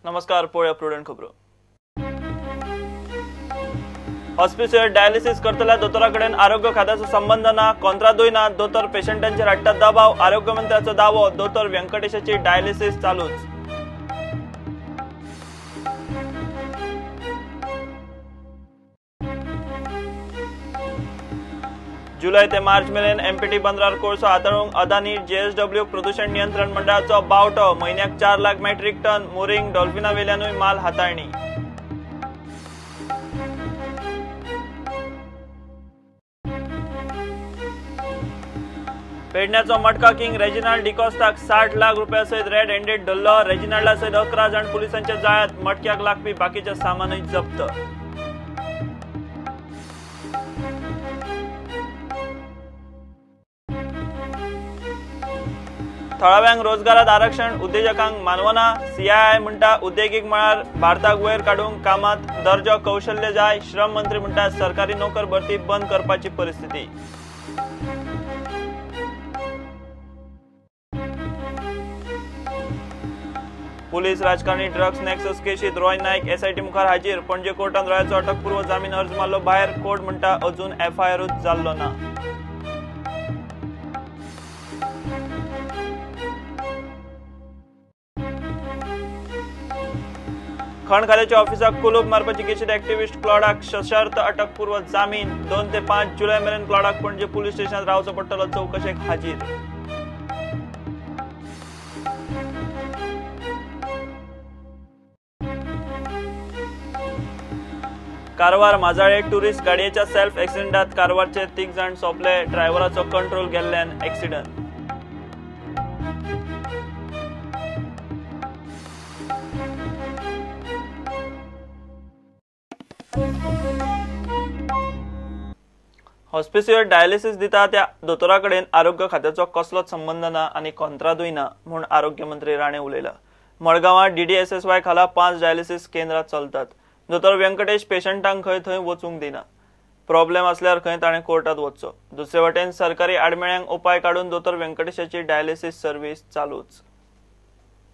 नमस्कार, पळया प्रुडंट खबरो. हॉस्पिटल डायलिसिस करतल्या दोतोरा कडेन आरोग्य खात्याचो संबंध ना, कंत्राटूय ना. दोतोर पेशंटांचेर हाडटा दबाव. आरोग्य मंत्र्याचो दावो, दोतोर व्यंकटेशाची डायलिसिस चालूच. जुलै ते मार्च मेरेन एमपीटी बंदरार कोळसो हाताळूंक अदानी जेएसडब्ल्यू प्रदूषण नियंत्रण मंडळाचो बावटो. म्हयन्याक 4 लाख मेट्रिक टन मोरिंग डॉल्फिना वेल्यानूय माल हाताळणी. पेडण्याचो मटका किंग रेजिनाल्ड डिकॉस्टाक 60 लाख रुपया सयत रेड हँडेड धरलो. रेजिनाल्डा सयत 11 जाण पुलिसांच्या जाळ्यात. मटक्याक लागपी बाकीचे सामानूय जप्त. थळाव्यांक रोजगारात आरक्षण, उद्योजकांक मानवना. सीआयआय म्हणटा उद्योगीक मळार भारताक वयर काडूंक कामात दर्जो कौशल्य जाय. श्रम मंत्री म्हणटा सरकारी नोकर भरती बंद करपाची परिस्थिती. पुलीस राजकारणी ड्रग्स नेक्सस केशीत रॉय नाईक एसआयटी मुखार हाजीर. पणजे कोर्टान रॉयाचो अटकपूर्व जामीन अर्ज मारलो भायर. कोर्ट म्हणटा अजून एफआयआरूच जाल्लो ना. खण खात्याच्या ऑफिसाक कुलूप मारपाची केशीत एक्टिव्हिस्ट क्लॉडाक सशर्त अटकपूर्व जामीन. 2 ते 5 जुलै मेरेन क्लॉडाक पणजे पुलीस स्टेशनात रावचो पडटलो. चौकशेक हाजीर. कारवार माजाळे टुरिस्ट गाडयेच्या सेल्फ एक्सिडेंटात कारवारचे 3 जाण सोंपले. ड्रायव्हराचो कंट्रोल गेल्ल्यान एक्सिडंट. हॉस्पिटल डायलिसिस दिता त्या दोतोरा कडेन आरोग्य खात्याचो कसलोच संबंध ना आनी कंत्राटूय ना म्हूण आरोग्य मंत्री राणे उलयला. मडगांवां डीडीएसएसवाय खाला 5 डायलिसिस केंद्रां चलतात. दोतोर व्यंकटेश पेशंटांक खंय थंय वचूंक दिना. प्रॉब्लेम असल्यार खंय ताणें कोर्टात वचचो. दुसरे वटेन सरकारी आडमेळ्यांक उपाय काडून दोतोर व्यंकटेशाची डायलिसिस सर्व्हिस चालूच.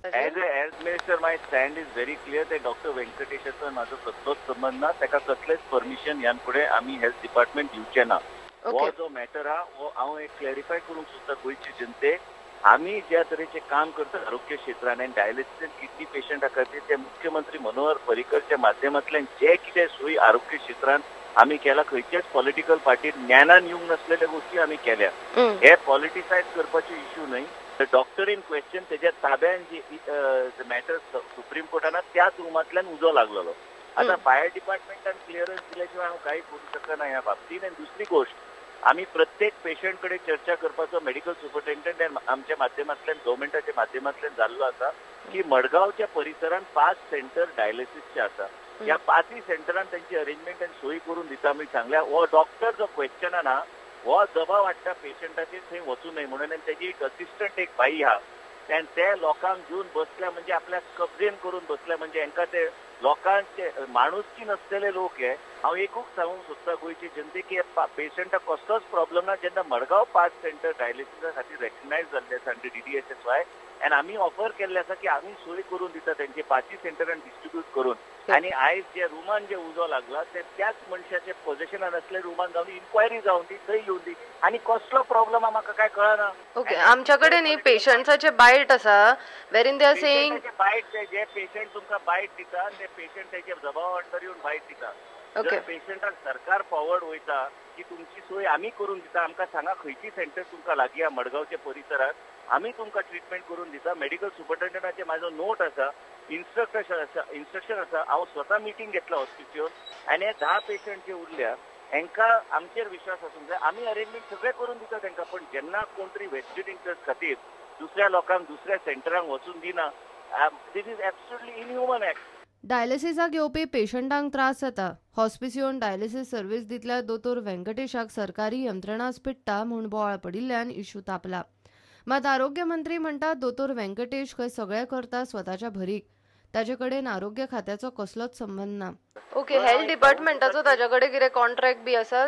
As a health minister, my stand is very clear that Dr. Venkateshaचा माझो कसलोच संबंध ना. ताका कसलेच परमिशन ह्यान फुडें आमी हेल्थ डिपार्टमेंट दिवचे ना. हो जो मॅटर हा हो हांव एक क्लॅरिफाय करूंक सोदता गोंयचे जनतेक. आमी ज्या तरेचे काम करता आरोग्य क्षेत्रांत आनी डायलिसिस किडनी पेशंटा खातीर ते मुख्यमंत्री मनोहर पर्रीकरच्या माध्यमांतल्यान जे कितें सोयी आरोग्य क्षेत्रांत आमी केला, खंयच्याच पॉलिटिकल पार्टीन ज्ञानान येवंक नासलेल्या गोष्टी आमी केल्या. हे पॉलिटिसायज करपाचो इश्यू न्हय. डॉक्टर इन क्वेश्चन तेज्या ताब्यान जी मॅटर सुप्रीम कोर्टान त्याच रुमांतल्यान उजो लागलेलो. आता फायर डिपार्टमेंटान क्लिअरन्स दिल्याशिवाय हांव काही करू शकना ह्या बाबतींत. आनी दुसरी गोष्ट, आमी प्रत्येक पेशंट कडेन चर्चा करपाचो मेडिकल सुपरिटेंडंट आमच्या माध्यमांतल्यान गव्हर्मेंटाच्या माध्यमांतल्यान जाल्लो आसा की मडगांवच्या परिसरांत 5 सेंटर डायलिसिसचे आसा. ह्या 5 सेंटरांत त्यांची अरेंजमेंट आनी सोयी करून दिता म्हण सांगल्या. हो डॉक्टर जो क्वेश्चनान हा हो दबाव हाडटा पेशंटाचेर थंय वचूं न्हय म्हणून. आनी तेजी एक असिस्टंट एक बाई आहा ते लोकांक घेवन बसल्या म्हणजे आपल्या कब्जेन करून बसल्या म्हणजे हांकां ते लोकांचे माणूसकी नसलेले लोक हे. हांव एकूच सांगूंक सोदता गोंयचे जनतेक की पेशंटाक कसलोच प्रॉब्लेम ना. जेन्ना मडगांव 5 सेंटर डायलिसिसा खातीर रेकग्नायज जाल्ले आसा अंडर डीडीएसएसवाय आनी आमी ऑफर केल्ले आसा की आमी सोय करून दिता तेंचे 5 सेंटरान डिस्ट्रिब्यूट करून. आनी आयज जे रुमान जे उजो लागला ते त्याच मनशाचे पोझिशनान असले रुमान जावन इन्क्वायरी जावन दी थंय येवन दी. आनी कसलो प्रॉब्लेम म्हाका काय कळना. ओके, आमच्याकडे न्ही पेशंट्साचे बायट आसा वेरीन दे आर सेइंग बायट जे पेशंट तुमकां बायट दिता ते पेशंट तेजे दबाव अंडर येवन बायट दिता. जर पेशंटाक सरकार फॉरवर्ड वयता की तुमची सोय आमी करून दिता, आमकां सांगा खंयची सेंटर तुमकां लागीं आहा मडगांवच्या परिसरात, आमी तुमकां ट्रिटमेंट करून दिता. मेडिकल सुपरिटेंडंटाचे म्हाजो नोट आसा, इन्स्ट्रक्शन आसा. हांव स्वता मिटींग घेतला हॉस्पिटल आनी हे 10 पेशंट जे उरल्या हांकां आमचेर विश्वास आसूंक जाय. आमी अरेंजमेंट सगळे करून दिता तांकां. पण जेन्ना कोण तरी वेस्टेड इंटरेस्ट खातीर दुसऱ्या लोकांक दुसऱ्या सेंटरांक वचून दिना, this is absolutely inhuman act. डायलिसिसाक येवपी पेशंटांक त्रास जाता. हॉस्पिसियोन डायलिसिस सर्व्हिस दितल्या दोतोर व्यंकटेशाक सरकारी यंत्रणाच पिट्टा म्हूण बोवाळ पडिल्ल्यान इश्यू तापला. मात आरोग्य मंत्री म्हणटात दोतोर व्यंकटेश खंय सगळें करता स्वताच्या भरीक. ताजे कडेन आरोग्य खात्याचो कसलोच संबंध ना. ओके, हेल्थ डिपार्टमेंटाचो ताजे कडेन कितें कॉन्ट्रॅक्ट बी आसा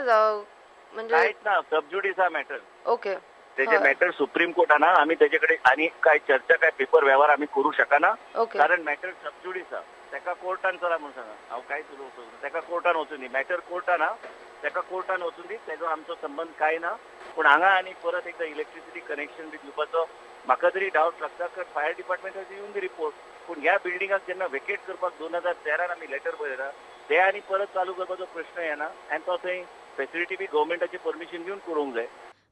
म्हणजे ना, सबज्युडिस हा मॅटर. ओके, त्याचे मॅटर सुप्रीम कोर्टाना आम्ही त्याच्याकडे आणि काय चर्चा काय पेपर व्यवहार आम्ही करू शकना कारण मॅटर सबज्युडिस आहा तेका कोर्टान चला म्हणून सांगा हांव कांयच उलोवचो ना तेका कोर्टान वचून दी मॅटर कोर्टान आहा तेका कोर्टान वचून दी तेजो आमचो संबंध काय ना पूण हांगा आनी परत एकदा इलेक्ट्रिसिटी कनेक्शन बी दिवपाचो म्हाका तरी डावट लागता की फायर डिपार्टमेंटाची येवन दी रिपोर्ट पूण ह्या बिल्डिंगाक जेन्ना वेकेट करपाक 2013 आमी लेटर बरयला ते आनी परत चालू करपाचो प्रश्न येना आनी तो थंय फॅसिलिटी बी गव्हर्मेंटाची परमिशन घेवन करूंक जाय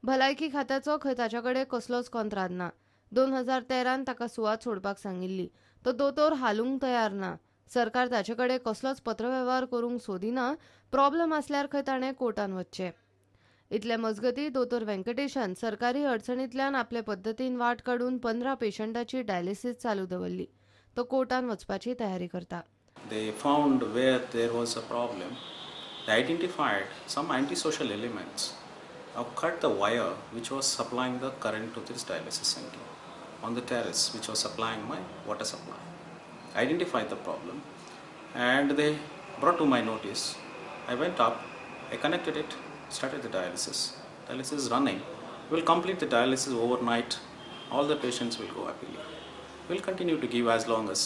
भलायकी खात्याचो खंय ताचे कडेन कसलोच कंत्राट ना 2013 ताका सुवात सोडपाक सांगिल्ली तो दोतोर हालूंक तयार ना सरकार ताचे कडेन कसलोच पत्रव्यवहार करूंक सोदिना प्रॉब्लेम आसल्यार खंय ताणें कोर्टान वचचें इतले मजगतीं दोतोर व्यंकटेशान सरकारी अडचणींतल्यान आपले पद्दतीन वाट काडून 15 पेशंटाची डायलिसीस चालू दवरली तो कोर्टान वचपाची तयारी करता They found where there was a problem. They identified some antisocial elements. Cut the wire which was supplying the current to this dialysis center on the terrace which was supplying my water supply. Identified the problem and they brought to my notice. I went up, I connected it, started the dialysis. Dialysis is running. We'll complete the dialysis overnight. All the patients will go happily. We'll continue to give as long as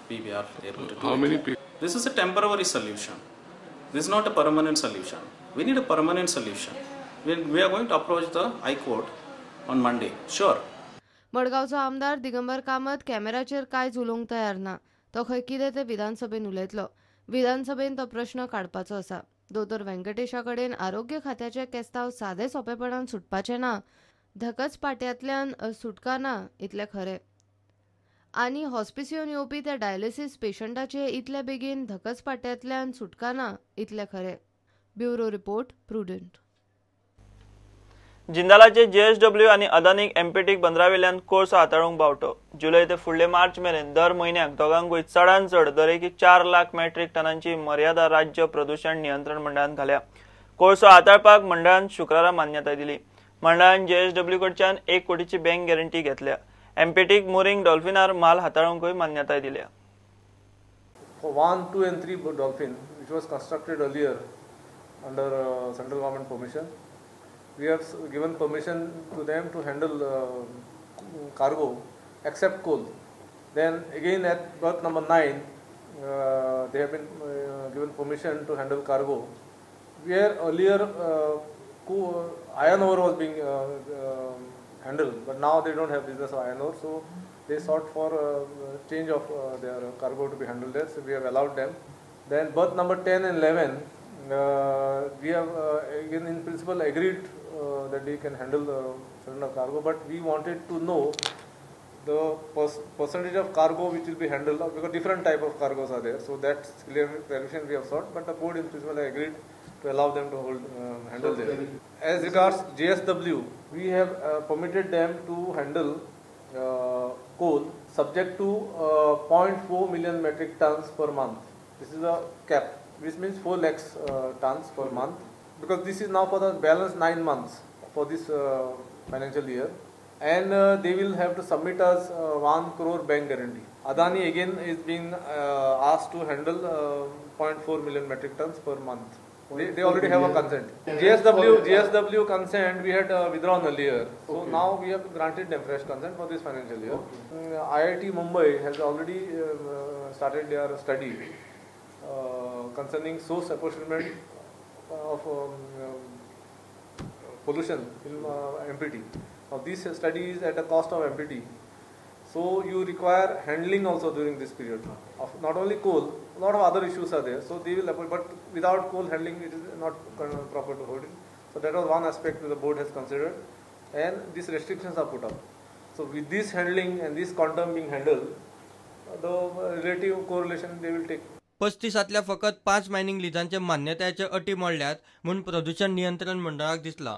we are able to do. How many people? This is a temporary solution. This is not a permanent solution. We need a permanent solution. We are going to approach the High Court on Monday. Sure. मडगावचो आमदार दिगंबर कामत कॅमेराचेर कांयच उलोवंक तयार ना तो खंय कितें ते विधानसभेन उलयतलो विधानसभेन तो प्रश्न काडपाचो आसा दोतोर व्यंकटेशा कडेन आरोग्य खात्याचे केस्तांव सादे सोंपेपणान सुटपाचे ना धकच पाट्यांतल्यान सुटका ना इतलें खरें आनी हॉस्पिसियोन येवपी त्या डायलिसीस पेशंटाचे इतले बेगीन धकच पाट्यांतल्यान सुटका ना इतलें खरें ब्युरो रिपोर्ट प्रुडंट जिंदालाचे JSW आनी अदानीक एम्पेटीक बंदरावेल्यान कोळसो हाताळूंक बावटो जुलय ते फुडले मार्च मेरेन दर म्हयन्याक दोगांकूय चडांत चड दरेकी 4 लाख मेट्रीक टनांची मर्यादा राज्य प्रदूषण नियंत्रण मंडळान घाल्या कोळसो हाताळपाक मंडळान शुक्रारा मान्यताय दिली मंडळान JSW कडच्यान 1 कोटीची बँक गॅरंटी घेतल्या एम्पेटीक मोरिंग डॉल्फिनार माल हाताळूंकूय मान्यताय दिल्या For 1, 2 and 3 dolphin which was constructed earlier under central government permission we have given permission to them to handle cargo except coal. Then again at berth number 9 they have been given permission to handle cargo where earlier iron ore was being handled but now they don't have business of iron ore so they sought for change of their cargo to be handled there so we have allowed them. Then berth number 10 and 11 we have again in principle agreed that they can handle certain cargo but we wanted to know the percentage of cargo which will be handled because different type of cargos are there so that clarification we have sought but the board in principle agreed to allow them to handle there. As regards JSW we have permitted them to handle coal subject to 0.4 million metric tons per month. This is a cap which means 4 lakhs tons per month because this is now for the balance 9 months for this financial year and they will have to submit us 1 crore bank guarantee. Adani again is being asked to handle 0.4 million metric tons per month. They already have a consent. JSW consent we had withdrawn earlier. So now we have granted them fresh consent for this financial year. IIT Mumbai has already started their study concerning source apportionment of pollution in MPT. Now this study is at a cost of MPT. So you require handling also during this period of not only coal, a lot of other issues are there. So they will, but without coal handling, it is not proper to hold it. So that was one aspect that the board has considered, and these restrictions are put up. So with this handling and this quantum being handled, the relative correlation they will take. 35तल्या फकत 5 mining लिजांचे मान्यतायेचे अटी मोडल्यात म्हूण प्रदूषण नियंत्रण मंडळाक दिसला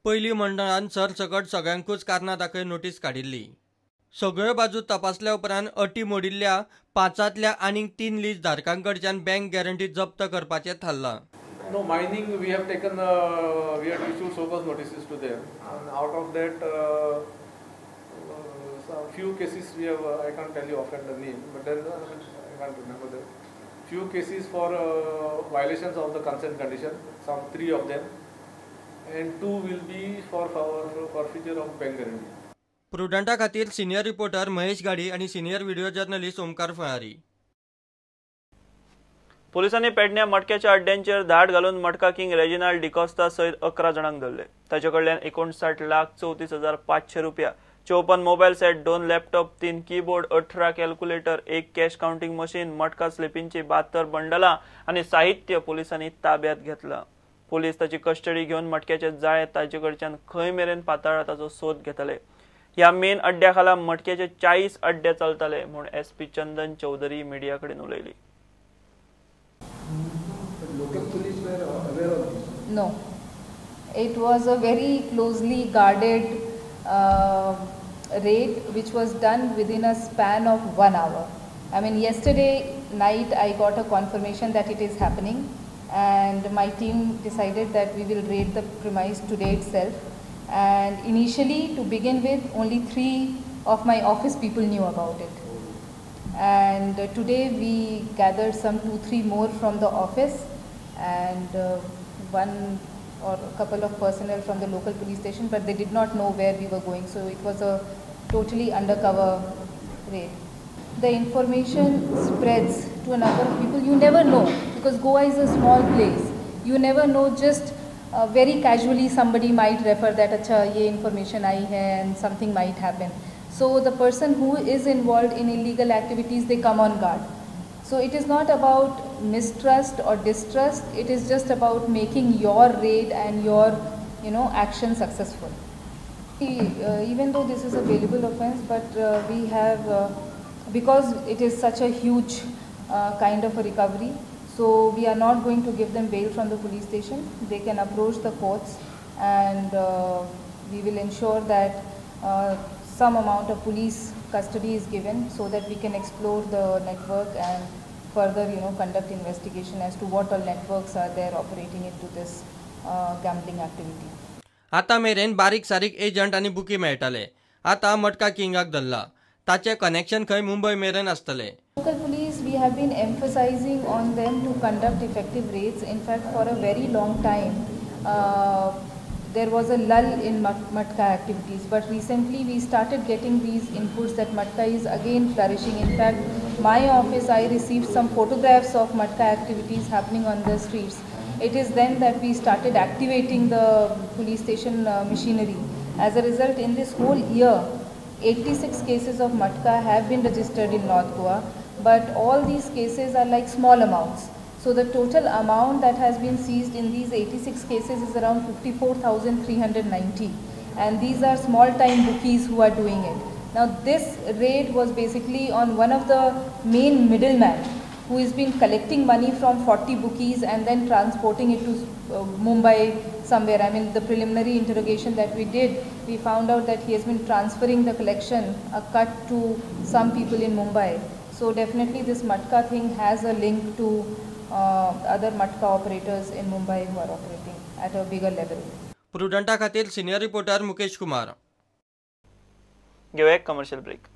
पयली मंडळान सरसकट सगळ्यांकूच कारणां दाखय नोटीस काडिल्ली सगळ्यो बाजू तपासल्या उपरांत अटी मोडिल्ल्या 5तल्या आनीक 3 लीज धारकांकडच्यान बँक गॅरंटी जप्त करपाचें थारलां. No mining we have taken we have issued so-called notices to them and out of that few cases we have I can't tell you offhand the name but then I can't remember that few cases for violations of the consent condition some 3 of them and 2 will be for forfeiture of bank guarantee. प्रुडंटा खातीर senior reporter Mahesh गाडी आणि senior video journalist Omkar Phalari. पोलिसांनी पेडण्या मटक्याच्या अड्ड्यांचेर धाड घालून मटका king Reginald D'Costa सयत 11 जाणांक धरले. ताचे कडल्यान 59,34,500 रुपया, 54 mobile set, 2 laptop, 3 keyboard, 18 calculator, 1 cash counting machine, मटका स्लिपींची 72 बंडलां आणि साहित्य पोलिसांनी ताब्यात घेतला. पोलीस ताची कस्टडी घेवन मटक्याचे जाळे ताचे कडच्यान खंय मेरेन पाताळ्ळा ताचो सोद घेतले. ह्या मेन अड्ड्या खाला मटक्याचे 40 अड्डे चलतले म्हूण SP चंदन चौधरी मिडिया कडेन उलयली. Local police were aware of this? No. It was a very closely guarded raid which was done within a span of 1 hour. I mean, yesterday night I got a confirmation that it is happening, and my team decided that we will raid the premise today itself. And initially, to begin with, only 3 of my office people knew about it. And today we gathered some 2-3 more from the office, and one or a couple of personnel from the local police station, but they did not know where we were going, so it was a totally undercover raid. The information spreads to a number of people. You never know, because Goa is a small place. You never know, just very casually somebody might refer that acha ye information aayi hai and something might happen. So the person who is involved in illegal activities, they come on guard. So it is not about mistrust or distrust, it is just about making your raid and your action successful. Even though this is a bailable offence, but we have because it is such a huge kind of a recovery, so we are not going to give them bail from the police station. They can approach the courts, and we will ensure that some amount of police custody is given so that we can explore the network and further conduct investigation as to what all networks are there operating into this gambling activity. आता मेरेन बारीक सारीक agent आणि bookie मेळटाले. आता मटका किंगाक धरला. ताचे कनेक्शन खंय मुंबई मेरेन आसतले. Local police, we have been emphasizing on them to conduct effective raids. In fact, for a very long time, there was a lull in matka activities, but recently we started getting these inputs that matka is again flourishing. In fact, my office, I received some photographs of matka activities happening on the streets. It is then that we started activating the police station machinery. As a result, in this whole year, 86 cases of matka have been registered in North Goa, but all these cases are like small amounts. So the total amount that has been seized in these 86 cases is around 54,390, and these are small time bookies who are doing it. Now this raid was basically on one of the main middlemen who has been collecting money from 40 bookies and then transporting it to Mumbai somewhere. I mean, the preliminary interrogation that we did, we found out that he has been transferring the collection, a cut, to some people in Mumbai. So definitely this matka thing has a link to other matka operators in Mumbai who are operating at a bigger level. प्रुडंटा खातीर senior reporter Mukesh Kumar. घेऊया एक commercial break.